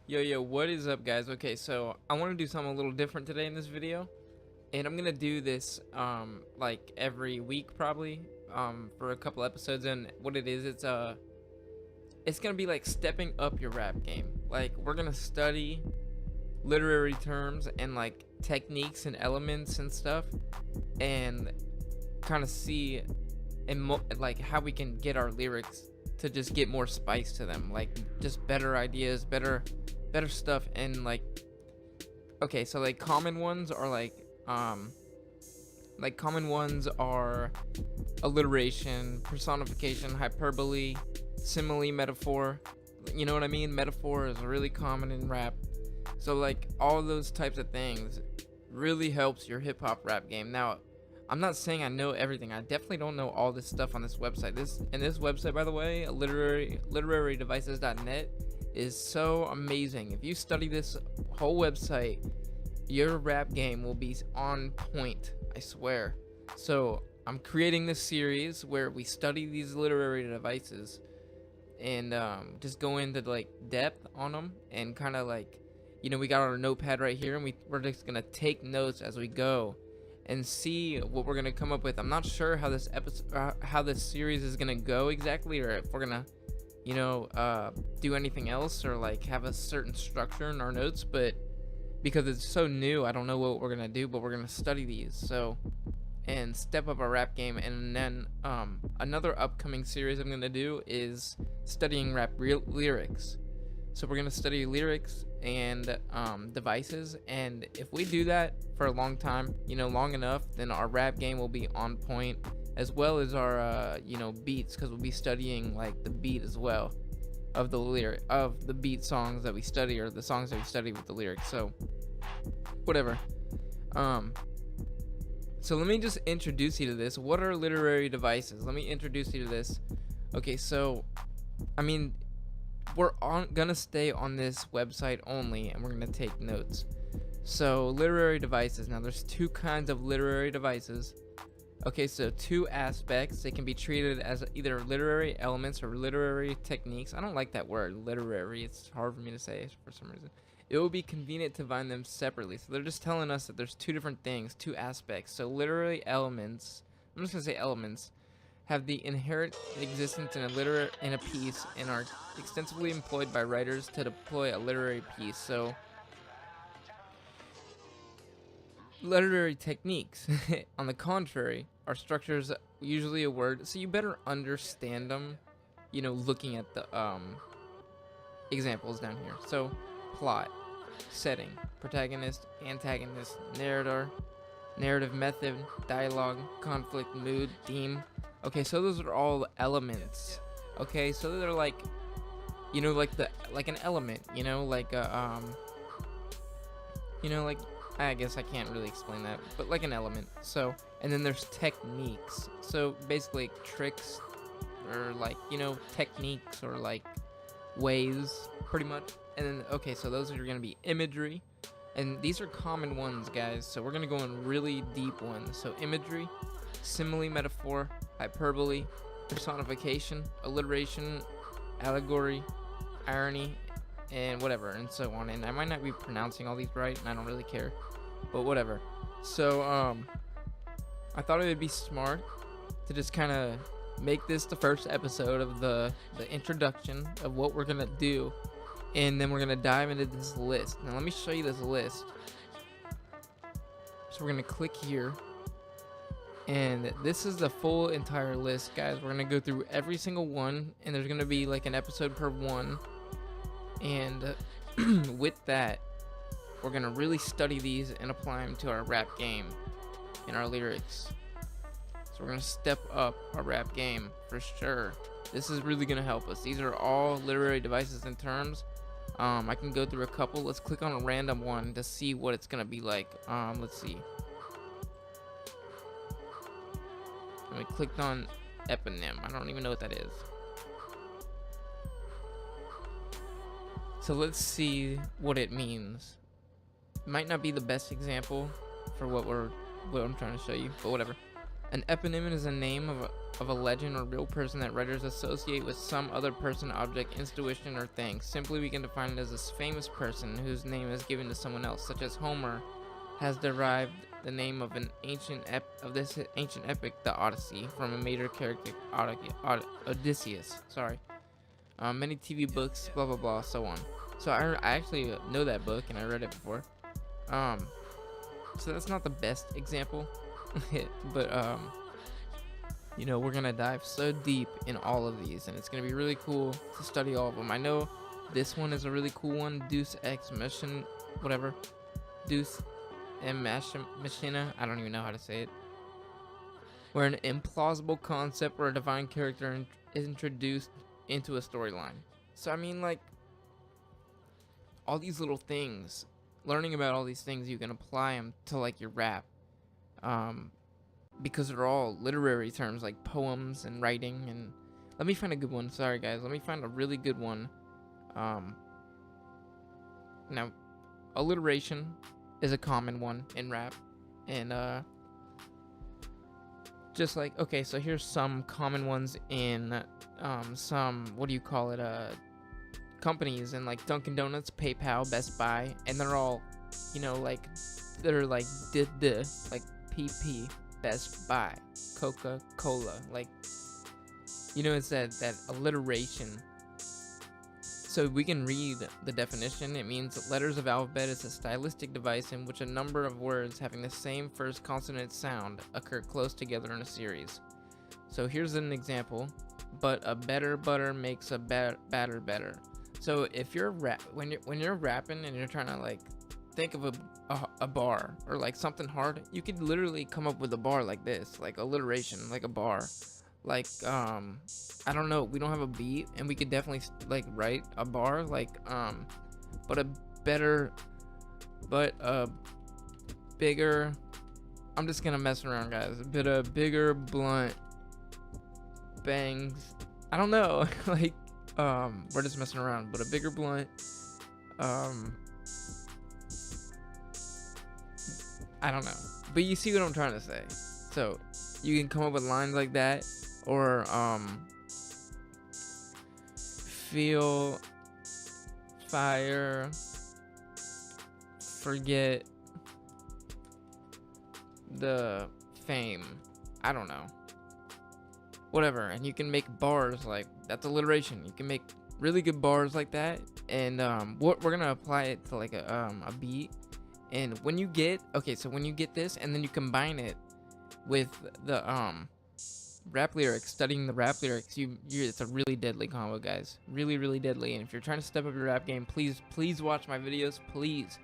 Yo, what is up, guys? Okay, so I want to do something a little different today in this video, and I'm gonna do this like every week probably for a couple episodes. And what it is, it's gonna be like stepping up your rap game. Like, we're gonna study literary terms and like techniques and elements and stuff, and kind of see and like how we can get our lyrics to just get more spice to them, like just better ideas, better stuff. And like, okay, so like common ones are common ones are alliteration, personification, hyperbole, simile, metaphor. You know what I mean? Metaphor is really common in rap. So like all those types of things really helps your hip hop rap game. Now, I'm not saying I know everything. I definitely don't know all this stuff on this website. This website, by the way, literarydevices.net, is so amazing. If you study this whole website, your rap game will be on point, I swear. So I'm creating this series where we study these literary devices and just go into like depth on them, and kind of like, you know, we got our notepad right here, and we're just gonna take notes as we go and see what we're gonna come up with. I'm not sure how this how this series is gonna go exactly, or if we're gonna, you know, do anything else, or like have a certain structure in our notes. But because it's so new, I don't know what we're gonna do. But we're gonna study these, so, and step up our rap game. And then another upcoming series I'm gonna do is studying rap lyrics. So we're gonna study lyrics and devices, and if we do that for a long time, you know, long enough, then our rap game will be on point, as well as our you know, beats, because we'll be studying like the beat as well of the beat songs that we study, or the songs that we study with the lyrics. So whatever. So let me just introduce you to this. What are literary devices? Let me introduce you to this. Okay, so I mean, we're gonna stay on this website only, and we're gonna take notes. So literary devices. Now there's two kinds of literary devices. Okay, so two aspects. They can be treated as either literary elements or literary techniques. I don't like that word, literary. It's hard for me to say for some reason. It will be convenient to find them separately. So they're just telling us that there's two different things, two aspects. So literary elements, I'm just gonna say elements, have the inherent existence in a piece, and are extensively employed by writers to deploy a literary piece. So literary techniques, on the contrary, are structures, usually a word, so you better understand them, you know, looking at the examples down here. So plot, setting, protagonist, antagonist, narrator, narrative method, dialogue, conflict, mood, theme. Okay, so those are all elements. Okay, so they're like, you know, like an element, you know, like a you know, like, I guess I can't really explain that, but like an element. So, and then there's techniques. So basically tricks, or like, you know, techniques, or like ways, pretty much. And then, okay, so those are going to be imagery, and these are common ones, guys. So we're going to go in really deep ones. So imagery, simile, metaphor, hyperbole, personification, alliteration, allegory, irony, and whatever, and so on. And I might not be pronouncing all these right, and I don't really care, but whatever. So I thought it would be smart to just kind of make this the first episode of the introduction of what we're gonna do, and then we're gonna dive into this list. Now let me show you this list. So we're gonna click here, and this is the full entire list, guys. We're gonna go through every single one, and there's gonna be like an episode per one. And with that, we're gonna really study these and apply them to our rap game and our lyrics. So we're gonna step up our rap game for sure. This is really gonna help us. These are all literary devices and terms. I can go through a couple. Let's click on a random one to see what it's gonna be like. Let's see. And we clicked on eponym. I don't even know what that is. So let's see what it means. Might not be the best example for what I'm trying to show you, but whatever. An eponym is a name of a legend or real person that writers associate with some other person, object, institution, or thing. Simply, we can define it as a famous person whose name is given to someone else, such as Homer has derived the name of an ancient epic, the Odyssey, from a major character, Odysseus. Sorry. Many TV books, blah blah blah, so on. So I actually know that book and I read it before. So that's not the best example, but you know, we're gonna dive so deep in all of these, and it's gonna be really cool to study all of them. I know this one is a really cool one, Deus Ex Machina, whatever, Deus Machina, I don't even know how to say it, where an implausible concept or a divine character is introduced into a storyline. So I mean, like, all these little things, learning about all these things, you can apply them to like your rap, because they're all literary terms like poems and writing. And let me find a good one. Sorry guys, let me find a really good one. Now, alliteration is a common one in rap, and just like, okay, so here's some common ones in some, what do you call it, companies, and like Dunkin' Donuts, PayPal, Best Buy, and they're all, you know, like, they're like like PP, Best Buy, Coca-Cola, like, you know, it's that alliteration. So we can read the definition. It means letters of alphabet is a stylistic device in which a number of words having the same first consonant sound occur close together in a series. So here's an example. But a better butter makes a batter better. So if you're when you're rapping and you're trying to like think of a bar or like something hard, you could literally come up with a bar like this, like alliteration, like a bar. Like, I don't know, we don't have a beat, and we could definitely like write a bar like, but a bigger, I'm just gonna mess around guys, a bigger blunt bangs, I don't know, like, we're just messing around, but a bigger blunt, I don't know, but you see what I'm trying to say. So you can come up with lines like that, or feel fire, forget the fame, I don't know, whatever. And you can make bars like that's alliteration. You can make really good bars like that, and we're gonna apply it to like a beat. And when you get when you get this, and then you combine it with the rap lyrics, studying the rap lyrics, it's a really deadly combo, guys. Really deadly. And if you're trying to step up your rap game, please watch my videos, please,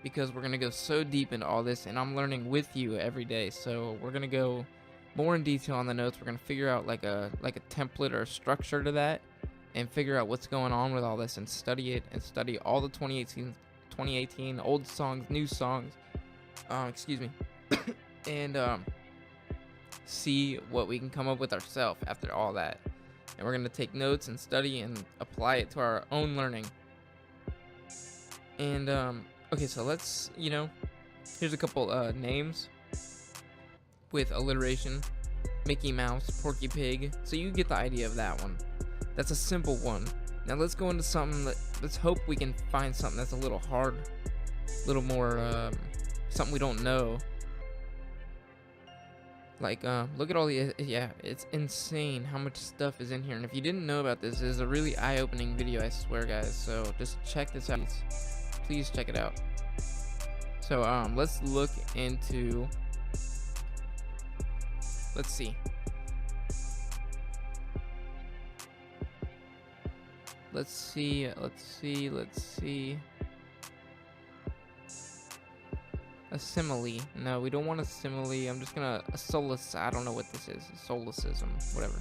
because we're gonna go so deep into all this, and I'm learning with you every day. So we're gonna go more in detail on the notes. We're gonna figure out like a template or a structure to that, and figure out what's going on with all this, and study it, and study all the 2018 old songs, new songs, excuse me, and see what we can come up with ourselves after all that. And we're gonna take notes and study and apply it to our own learning. And okay, so let's, here's a couple names with alliteration: Mickey Mouse, Porky Pig. So you get the idea of that one. That's a simple one. Now let's go into something let's hope we can find something that's a little hard, a little more something we don't know. Like, look at all the, it's insane how much stuff is in here. And if you didn't know about this is a really eye-opening video, I swear, guys. So just check this out. Please check it out. So, let's look into, let's see. Let's see. A simile. No, we don't want a simile. I'm just gonna, I don't know what this is. Solecism, whatever.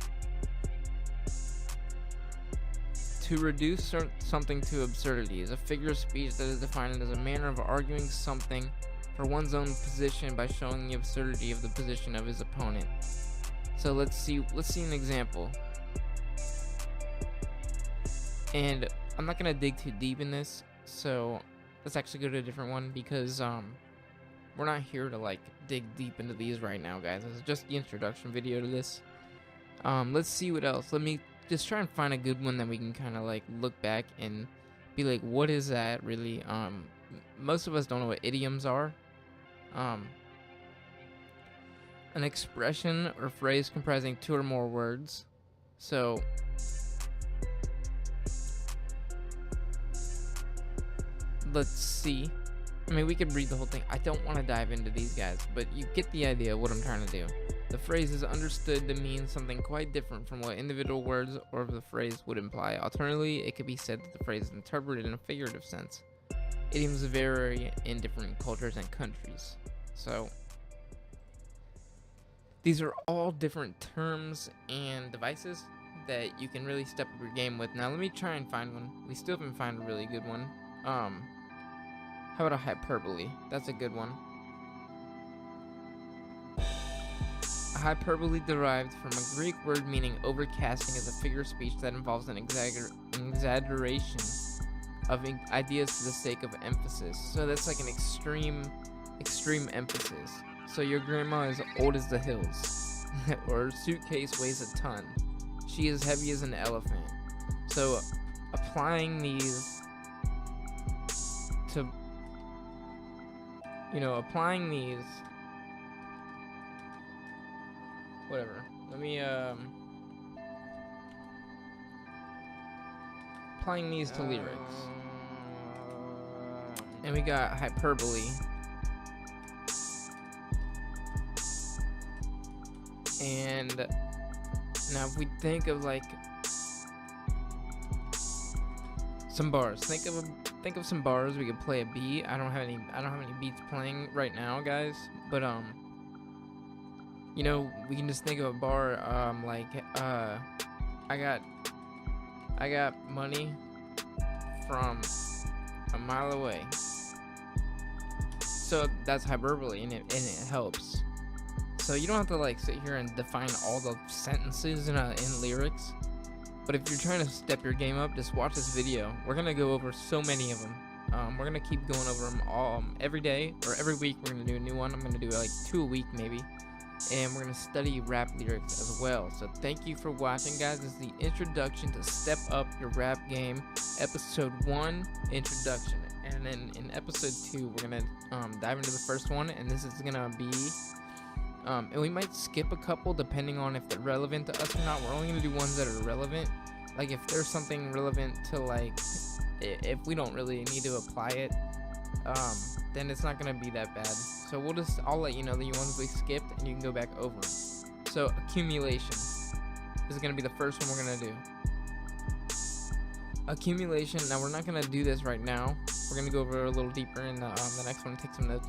To reduce something to absurdity is a figure of speech that is defined as a manner of arguing something for one's own position by showing the absurdity of the position of his opponent. So let's see an example. And I'm not gonna dig too deep in this, so let's actually go to a different one, because we're not here to like dig deep into these right now, guys. This is just the introduction video to this. Let's see what else. Let me just try and find a good one that we can kind of like look back and be like, what is that really? Most of us don't know what idioms are. An expression or phrase comprising 2 or more words. So let's see. I mean, we could read the whole thing. I don't want to dive into these guys, but you get the idea of what I'm trying to do. The phrase is understood to mean something quite different from what individual words or the phrase would imply. Alternatively, it could be said that the phrase is interpreted in a figurative sense. Idioms vary in different cultures and countries. So these are all different terms and devices that you can really step up your game with. Now let me try and find one. We still haven't found a really good one. How about a hyperbole? That's a good one. A hyperbole derived from a Greek word meaning overcasting is a figure of speech that involves an exaggeration of ideas for the sake of emphasis. So that's like an extreme emphasis. So your grandma is old as the hills, or suitcase weighs a ton. She is heavy as an elephant. So applying these to, whatever. Let me applying these to lyrics. And we got hyperbole. And now if we think of like some bars, think of some bars we could play a beat. I don't have any beats playing right now, guys, but we can just think of a bar I got money from a mile away. So that's hyperbole, and it helps. So you don't have to like sit here and define all the sentences in lyrics. But if you're trying to step your game up, just watch this video. We're gonna go over so many of them. We're gonna keep going over them all every day or every week. We're gonna do a new one. I'm gonna do like 2 a week maybe, and we're gonna study rap lyrics as well. So thank you for watching, guys. This is the introduction to Step Up Your Rap Game, episode 1 introduction, and then in episode 2 we're gonna dive into the first one, and this is gonna be. And we might skip a couple depending on if they're relevant to us or not. We're only going to do ones that are relevant. Like if there's something relevant to like, if we don't really need to apply it, then it's not going to be that bad. So I'll let you know the ones we skipped and you can go back over them. So accumulation. This is going to be the first one we're going to do. Accumulation. Now we're not going to do this right now. We're going to go over a little deeper in the next one. Take some notes.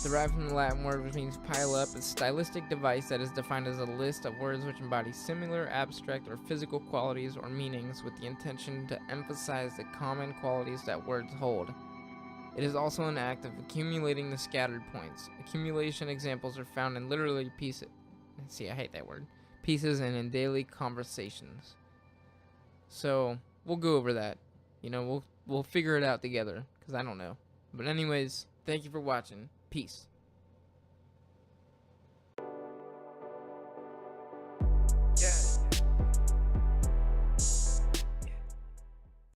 Derived from the Latin word which means pile up, a stylistic device that is defined as a list of words which embody similar, abstract, or physical qualities or meanings with the intention to emphasize the common qualities that words hold. It is also an act of accumulating the scattered points. Accumulation examples are found in literally pieces. See, I hate that word. Pieces and in daily conversations. So we'll go over that. We'll figure it out together because I don't know. But anyways, thank you for watching. Peace.